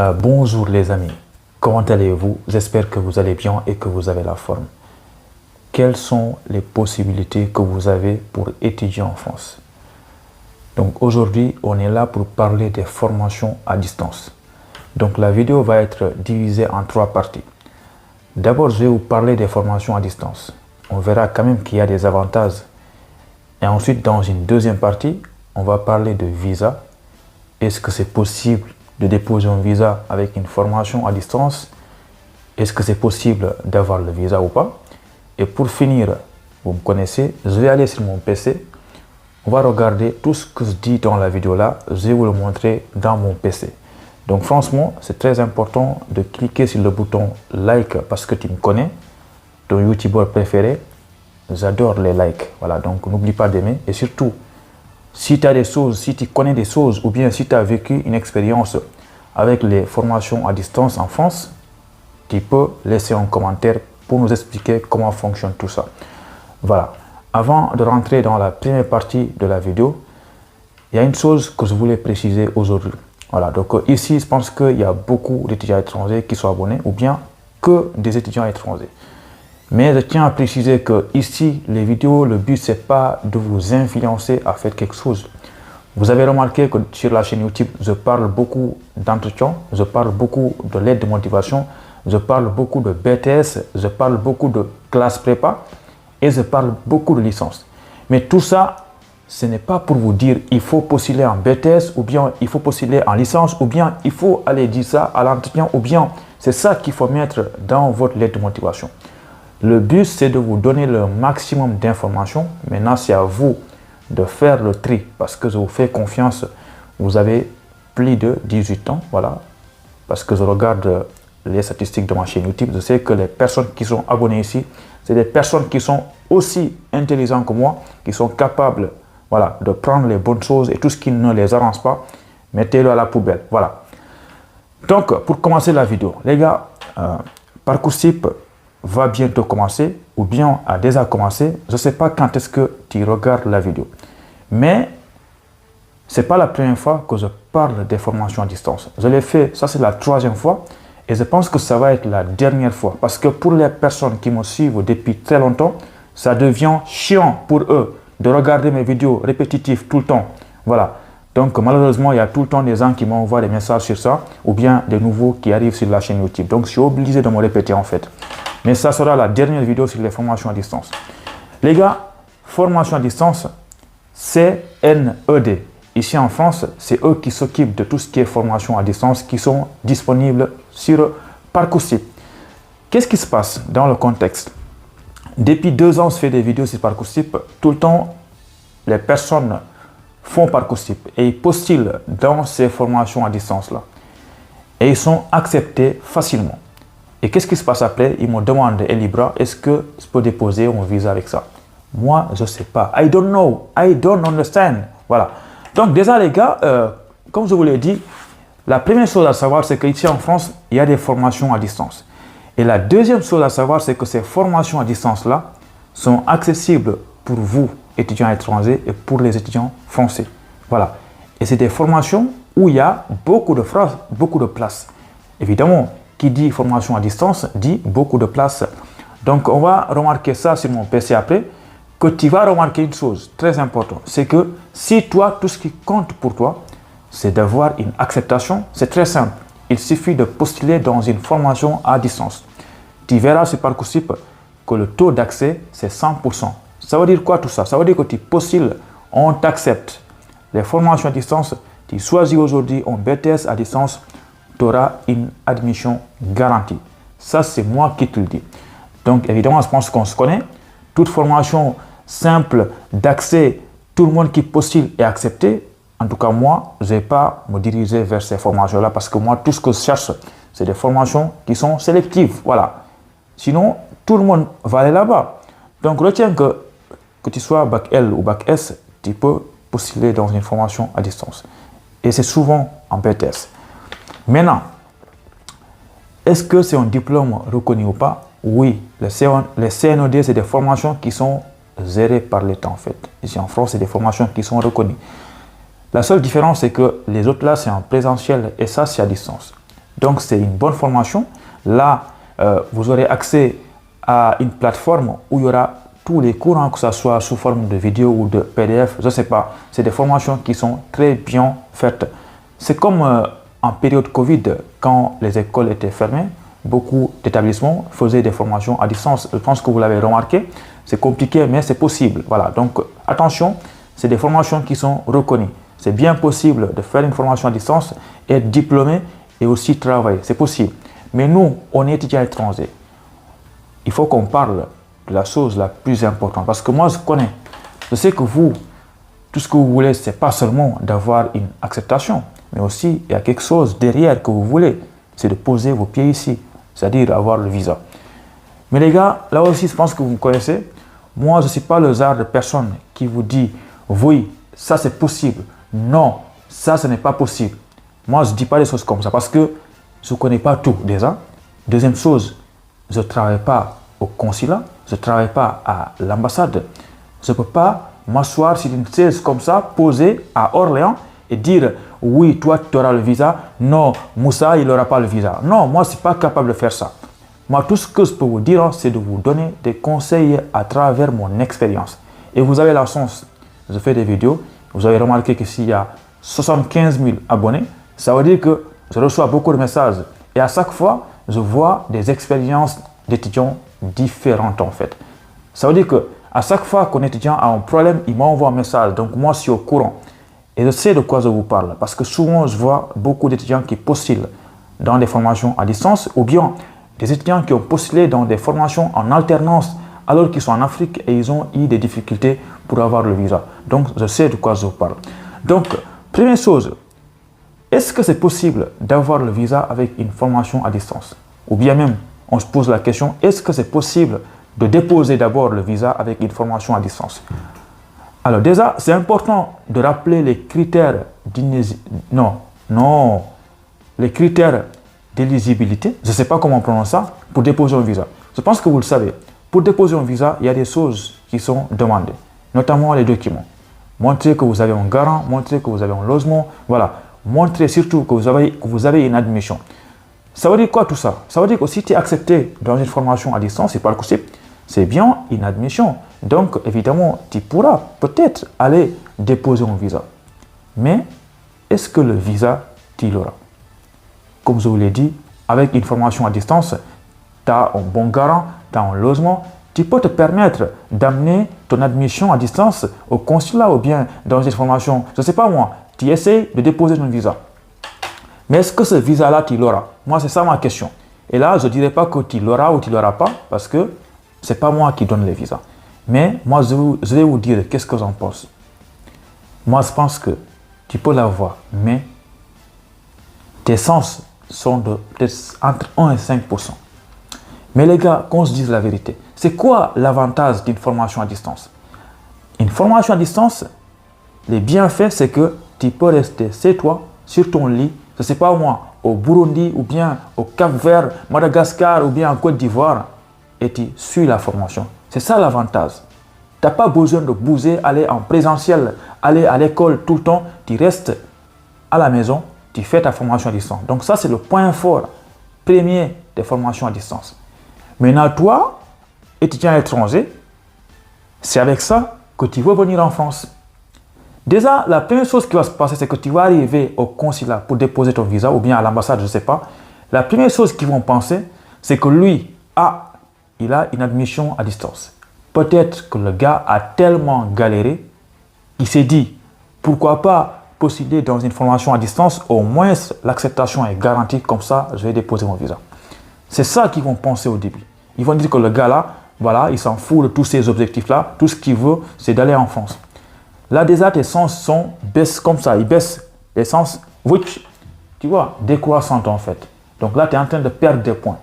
Bonjour les amis, comment allez-vous? J'espère que vous allez bien et que vous avez la forme. Quelles sont les possibilités que vous avez pour étudier en France? Donc aujourd'hui, on est là pour parler des formations à distance. Donc la vidéo va être divisée en 3 parties. D'abord, je vais vous parler des formations à distance. On verra quand même qu'il y a des avantages. Et ensuite, dans une deuxième partie, on va parler de visa. Est-ce que c'est possible de déposer un visa avec une formation à distance? Est-ce que c'est possible d'avoir le visa ou pas? Et pour finir, vous me connaissez, je vais aller sur mon PC. On va regarder tout ce que je dis dans la vidéo là. Je vais vous le montrer dans mon PC. Donc franchement, c'est très important de cliquer sur le bouton like parce que tu me connais, ton youtubeur préféré. J'adore les likes. Voilà, donc n'oublie pas d'aimer. Et surtout, si tu as des choses, si tu connais des choses ou bien si tu as vécu une expérience avec les formations à distance en France, tu peux laisser un commentaire pour nous expliquer comment fonctionne tout ça. Voilà. Avant de rentrer dans la première partie de la vidéo, il y a une chose que je voulais préciser aujourd'hui. Voilà, donc ici, je pense qu'il y a beaucoup d'étudiants étrangers qui sont abonnés ou bien que des étudiants étrangers. Mais je tiens à préciser que ici, les vidéos, le but, c'est pas de vous influencer à faire quelque chose. Vous avez remarqué que sur la chaîne YouTube, je parle beaucoup d'entretien, je parle beaucoup de l'aide de motivation, je parle beaucoup de BTS, je parle beaucoup de classe prépa et je parle beaucoup de licence. Mais tout ça, ce n'est pas pour vous dire il faut postuler en BTS ou bien il faut postuler en licence ou bien il faut aller dire ça à l'entretien ou bien c'est ça qu'il faut mettre dans votre lettre de motivation. Le but, c'est de vous donner le maximum d'informations. Maintenant, c'est à vous de faire le tri parce que je vous fais confiance. Vous avez plus de 18 ans, voilà. Parce que je regarde les statistiques de ma chaîne YouTube. Je sais que les personnes qui sont abonnées ici, c'est des personnes qui sont aussi intelligentes que moi, qui sont capables, voilà, de prendre les bonnes choses et tout ce qui ne les arrange pas, mettez-le à la poubelle, voilà. Donc, pour commencer la vidéo, les gars, Parcoursup va bientôt commencer ou bien a déjà commencé. Je ne sais pas quand est-ce que tu regardes la vidéo. Mais ce n'est pas la première fois que je parle des formations à distance. Je l'ai fait, ça c'est la 3e fois et je pense que ça va être la dernière fois. Parce que pour les personnes qui me suivent depuis très longtemps, ça devient chiant pour eux de regarder mes vidéos répétitives tout le temps. Voilà. Donc malheureusement, il y a tout le temps des gens qui m'envoient des messages sur ça ou bien des nouveaux qui arrivent sur la chaîne YouTube. Donc je suis obligé de me répéter en fait. Mais ça sera la dernière vidéo sur les formations à distance. Les gars, formation à distance, CNED. Ici en France, c'est eux qui s'occupent de tout ce qui est formation à distance qui sont disponibles sur Parcoursup. Qu'est-ce qui se passe dans le contexte? Depuis 2 ans, je fais des vidéos sur Parcoursup. Tout le temps, les personnes font Parcoursup et ils postulent dans ces formations à distance-là. Et ils sont acceptés facilement. Et qu'est-ce qui se passe après? Ils me demandent, Libra, est-ce que je peux déposer un visa avec ça? Moi, je ne sais pas. I don't know. I don't understand. Voilà. Donc déjà, les gars, comme je vous l'ai dit, la première chose à savoir, c'est qu'ici en France, il y a des formations à distance. Et la deuxième chose à savoir, c'est que ces formations à distance-là sont accessibles pour vous, étudiants étrangers, et pour les étudiants français. Voilà. Et c'est des formations où il y a beaucoup de places. Évidemment, qui dit formation à distance dit beaucoup de places. Donc, on va remarquer ça sur mon PC après, que tu vas remarquer une chose très importante. C'est que si toi, tout ce qui compte pour toi, c'est d'avoir une acceptation, c'est très simple. Il suffit de postuler dans une formation à distance. Tu verras sur Parcoursup que le taux d'accès, c'est 100%. Ça veut dire quoi tout ça? Ça veut dire que tu postules, on t'accepte. Les formations à distance, tu choisis aujourd'hui un BTS à distance, tu auras une admission garantie. Ça, c'est moi qui te le dis. Donc, évidemment, je pense qu'on se connaît. Toute formation simple d'accès, tout le monde qui postule est accepté. En tout cas, moi, je ne vais pas me diriger vers ces formations-là parce que moi, tout ce que je cherche, c'est des formations qui sont sélectives. Voilà. Sinon, tout le monde va aller là-bas. Donc, retiens que tu sois bac L ou bac S, tu peux postuler dans une formation à distance. Et c'est souvent en BTS. Maintenant, est-ce que c'est un diplôme reconnu ou pas? Oui, les CNED, c'est des formations qui sont gérées par l'État en fait. Ici en France, c'est des formations qui sont reconnues. La seule différence, c'est que les autres là, c'est en présentiel et ça, c'est à distance. Donc, c'est une bonne formation. Là, vous aurez accès à une plateforme où il y aura tous les cours, que ce soit sous forme de vidéo ou de PDF, je ne sais pas. C'est des formations qui sont très bien faites. C'est comme en période Covid, quand les écoles étaient fermées, beaucoup d'établissements faisaient des formations à distance. Je pense que vous l'avez remarqué. C'est compliqué, mais c'est possible. Voilà. Donc, attention, c'est des formations qui sont reconnues. C'est bien possible de faire une formation à distance, être diplômé et aussi travailler. C'est possible. Mais nous, on est étudiants étrangers. Il faut qu'on parle de la chose la plus importante. Parce que moi, je connais. Je sais que vous, tout ce que vous voulez, ce n'est pas seulement d'avoir une acceptation, mais aussi il y a quelque chose derrière que vous voulez. C'est de poser vos pieds ici, c'est-à-dire avoir le visa. Mais les gars, là aussi, je pense que vous me connaissez. Moi, je ne suis pas le genre de personne qui vous dit « Oui, ça c'est possible. Non, ça ce n'est pas possible. » Moi, je ne dis pas des choses comme ça parce que je ne connais pas tout déjà. Deuxième chose, je ne travaille pas au consulat, je ne travaille pas à l'ambassade. Je ne peux pas m'asseoir sur une chaise comme ça, posée à Orléans et dire « Oui, toi tu auras le visa. Non, Moussa, il n'aura pas le visa. » Non, moi, je ne suis pas capable de faire ça. Moi, tout ce que je peux vous dire, c'est de vous donner des conseils à travers mon expérience. Et vous avez la chance, je fais des vidéos, vous avez remarqué que s'il y a 75 000 abonnés, ça veut dire que je reçois beaucoup de messages. Et à chaque fois, je vois des expériences d'étudiants différentes en fait. Ça veut dire qu'à chaque fois qu'un étudiant a un problème, il m'envoie un message. Donc moi, je suis au courant. Et je sais de quoi je vous parle. Parce que souvent, je vois beaucoup d'étudiants qui postulent dans des formations à distance ou bien des étudiants qui ont postulé dans des formations en alternance alors qu'ils sont en Afrique et ils ont eu des difficultés pour avoir le visa. Donc, je sais de quoi je vous parle. Donc, première chose, est-ce que c'est possible d'avoir le visa avec une formation à distance? Ou bien même, on se pose la question, est-ce que c'est possible de déposer d'abord le visa avec une formation à distance? Alors déjà, c'est important de rappeler les critères les critères d'éligibilité, je ne sais pas comment on prononce ça, pour déposer un visa. Je pense que vous le savez. Pour déposer un visa, il y a des choses qui sont demandées, notamment les documents. Montrer que vous avez un garant, montrer que vous avez un logement, voilà. Montrer surtout que vous avez une admission. Ça veut dire quoi tout ça? Ça veut dire que si tu es accepté dans une formation à distance, c'est pas le coup, c'est bien une admission. Donc, évidemment, tu pourras peut-être aller déposer un visa. Mais, est-ce que le visa, tu l'auras? Comme je vous l'ai dit, avec une formation à distance, tu as un bon garant, tu as un logement, tu peux te permettre d'amener ton admission à distance au consulat ou bien dans une formation, je ne sais pas moi, tu essaies de déposer ton visa. Mais est-ce que ce visa-là, tu l'auras? Moi, c'est ça ma question. Et là, je ne dirais pas que tu l'auras ou tu ne l'auras pas parce que ce n'est pas moi qui donne les visas. Mais moi, je vais vous dire qu'est-ce que j'en pense. Moi, je pense que tu peux l'avoir, mais tes chances sont de peut-être entre 1 et 5%. Mais les gars, qu'on se dise la vérité, c'est quoi l'avantage d'une formation à distance? Une formation à distance, les bienfaits, c'est que tu peux rester chez toi, sur ton lit, je ne sais pas moi, au Burundi ou bien au Cap-Vert, Madagascar ou bien en Côte d'Ivoire, et tu suis la formation. C'est ça l'avantage. Tu n'as pas besoin de bouger, aller en présentiel, aller à l'école tout le temps. Tu restes à la maison, tu fais ta formation à distance. Donc ça, c'est le point fort premier des formations à distance. Maintenant, toi, étudiant étranger, c'est avec ça que tu veux venir en France. Déjà, la première chose qui va se passer, c'est que tu vas arriver au consulat pour déposer ton visa ou bien à l'ambassade, je ne sais pas. La première chose qu'ils vont penser, c'est que lui, il a une admission à distance. Peut-être que le gars a tellement galéré, il s'est dit, pourquoi pas postuler dans une formation à distance, au moins l'acceptation est garantie, comme ça, je vais déposer mon visa. C'est ça qu'ils vont penser au début. Ils vont dire que le gars là, voilà, il s'en fout de tous ces objectifs-là, tout ce qu'il veut, c'est d'aller en France. Là, déjà, tes sens baissent comme ça, ils baissent les sens, tu vois, décroissants en fait. Donc là, tu es en train de perdre des points.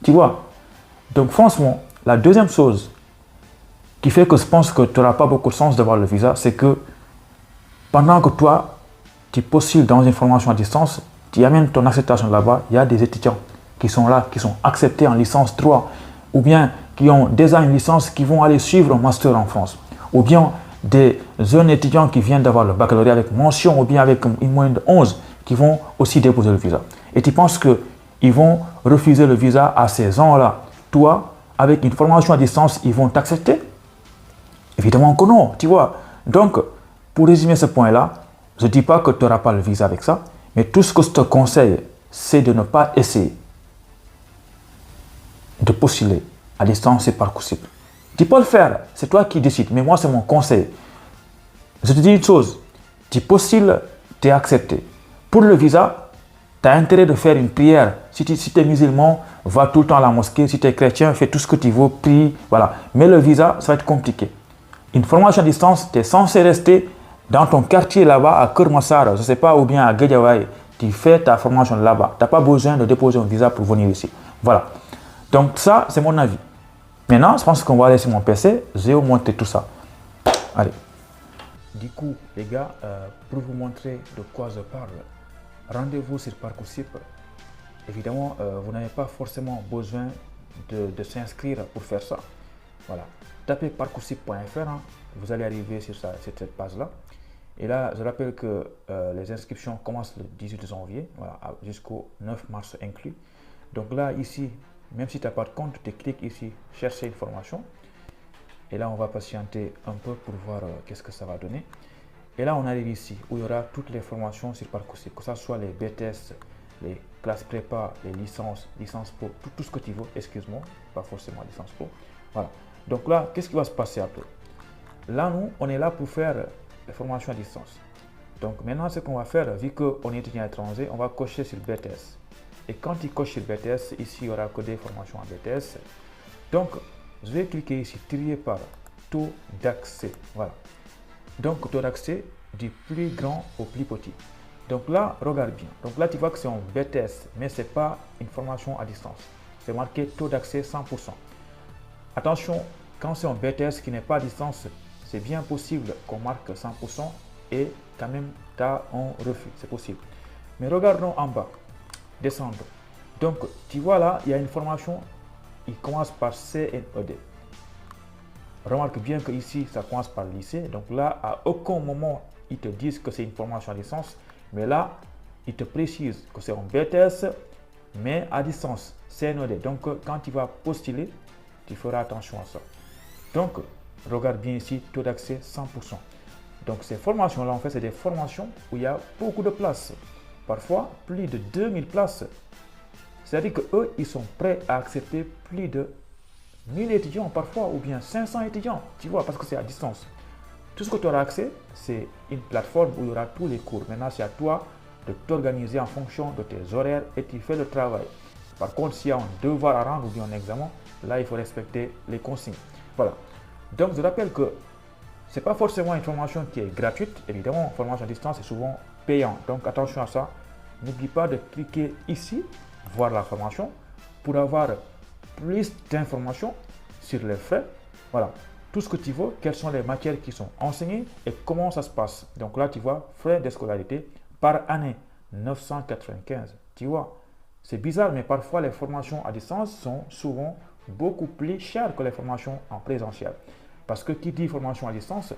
Tu vois? Donc franchement, la deuxième chose qui fait que je pense que tu n'auras pas beaucoup de chance d'avoir le visa, c'est que pendant que toi, tu postules dans une formation à distance, tu amènes ton acceptation là-bas, il y a des étudiants qui sont là, qui sont acceptés en licence 3, ou bien qui ont déjà une licence, qui vont aller suivre un master en France, ou bien des jeunes étudiants qui viennent d'avoir le baccalauréat avec mention, ou bien avec une moyenne de 11, qui vont aussi déposer le visa. Et tu penses qu'ils vont refuser le visa à ces gens-là. Toi, avec une formation à distance, ils vont t'accepter? Évidemment que non, tu vois. Donc, pour résumer ce point-là, je ne dis pas que tu n'auras pas le visa avec ça, mais tout ce que je te conseille, c'est de ne pas essayer de postuler à distance et Parcoursup. Tu peux le faire, c'est toi qui décides, mais moi, c'est mon conseil. Je te dis une chose, tu postules, tu es accepté. Pour le visa, tu as intérêt de faire une prière. Si tu es musulman, va tout le temps à la mosquée. Si tu es chrétien, fais tout ce que tu veux, prie, voilà. Mais le visa, ça va être compliqué. Une formation à distance, tu es censé rester dans ton quartier là-bas à Kermassar, je ne sais pas, ou bien à Guédiawaye. Tu fais ta formation là-bas. Tu n'as pas besoin de déposer un visa pour venir ici. Voilà. Donc ça, c'est mon avis. Maintenant, je pense qu'on va aller sur mon PC. Je vais vous montrer tout ça. Allez. Du coup, les gars, pour vous montrer de quoi je parle, rendez-vous sur Parcoursup. Évidemment, vous n'avez pas forcément besoin de s'inscrire pour faire ça. Voilà. Tapez parcoursup.fr, hein. Vous allez arriver sur cette page-là. Et là, je rappelle que les inscriptions commencent le 18 janvier, voilà, jusqu'au 9 mars inclus. Donc là, ici, même si tu n'as pas de compte, tu cliques ici, chercher une formation. Et là, on va patienter un peu pour voir qu'est-ce que ça va donner. Et là, on arrive ici, où il y aura toutes les formations sur Parcoursup, que ce soit les BTS, les classes prépa, les licences pro, tout ce que tu veux, excuse-moi, pas forcément licence pro. Voilà. Donc là, qu'est-ce qui va se passer après? Là, nous, on est là pour faire les formations à distance. Donc maintenant, ce qu'on va faire, vu qu'on est étudiant étranger, on va cocher sur BTS. Et quand tu coches sur BTS, ici, il y aura que des formations en BTS. Donc, je vais cliquer ici, trier par taux d'accès. Voilà. Donc, taux d'accès du plus grand au plus petit. Donc là, regarde bien. Donc là, tu vois que c'est un BTS, mais ce n'est pas une formation à distance. C'est marqué taux d'accès 100%. Attention, quand c'est un BTS qui n'est pas à distance, c'est bien possible qu'on marque 100% et quand même, tu as un refus. C'est possible. Mais regardons en bas. Descendre. Donc, tu vois là, il y a une formation, il commence par CNED. Remarque bien que ici, ça commence par lycée. Donc là, à aucun moment, ils te disent que c'est une formation à distance. Mais là, ils te précisent que c'est un BTS, mais à distance, CNED. Donc, quand tu vas postuler, tu feras attention à ça. Donc, regarde bien ici, taux d'accès 100%. Donc, ces formations-là, en fait, c'est des formations où il y a beaucoup de places. Parfois, plus de 2000 places. C'est-à-dire qu'eux, ils sont prêts à accepter plus de 1000 étudiants parfois, ou bien 500 étudiants, tu vois, parce que c'est à distance. Tout ce que tu auras accès, c'est une plateforme où il y aura tous les cours. Maintenant, c'est à toi de t'organiser en fonction de tes horaires et tu fais le travail. Par contre, s'il y a un devoir à rendre ou bien un examen, là, il faut respecter les consignes. Voilà. Donc, je rappelle que ce n'est pas forcément une formation qui est gratuite. Évidemment, une formation à distance est souvent payante. Donc, attention à ça. N'oublie pas de cliquer ici, voir la formation, pour avoir plus d'informations sur les frais. Voilà. Tout ce que tu veux, quelles sont les matières qui sont enseignées et comment ça se passe. Donc là, tu vois, frais de scolarité par année, 995. Tu vois, c'est bizarre, mais parfois les formations à distance sont souvent beaucoup plus chères que les formations en présentiel. Parce que qui dit formation à distance,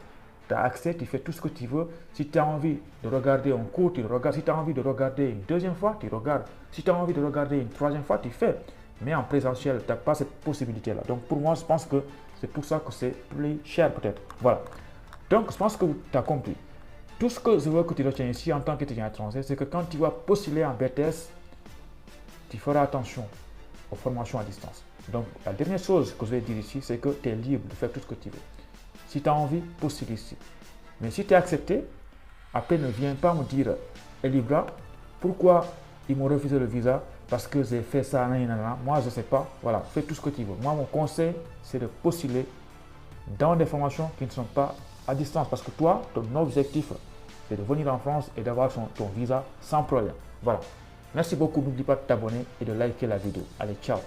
tu as accès, tu fais tout ce que tu veux. Si tu as envie de regarder un cours, tu regardes. Si tu as envie de regarder une deuxième fois, tu regardes. Si tu as envie de regarder une troisième fois, tu fais. Mais en présentiel, tu n'as pas cette possibilité-là. Donc pour moi, je pense que c'est pour ça que c'est plus cher peut-être. Voilà. Donc je pense que tu as compris. Tout ce que je veux que tu retiens ici en tant qu'étudiant étranger, c'est que quand tu vas postuler en BTS, tu feras attention aux formations à distance. Donc la dernière chose que je vais dire ici, c'est que tu es libre de faire tout ce que tu veux. Si tu as envie, postule ici. Mais si tu es accepté, après ne viens pas me dire, Elibra, pourquoi ils m'ont refusé le visa? Parce que j'ai fait ça, nanana. Moi je ne sais pas. Voilà, fais tout ce que tu veux. Moi, mon conseil, c'est de postuler dans des formations qui ne sont pas à distance. Parce que toi, ton objectif, c'est de venir en France et d'avoir ton visa sans problème. Voilà. Merci beaucoup. N'oublie pas de t'abonner et de liker la vidéo. Allez, ciao.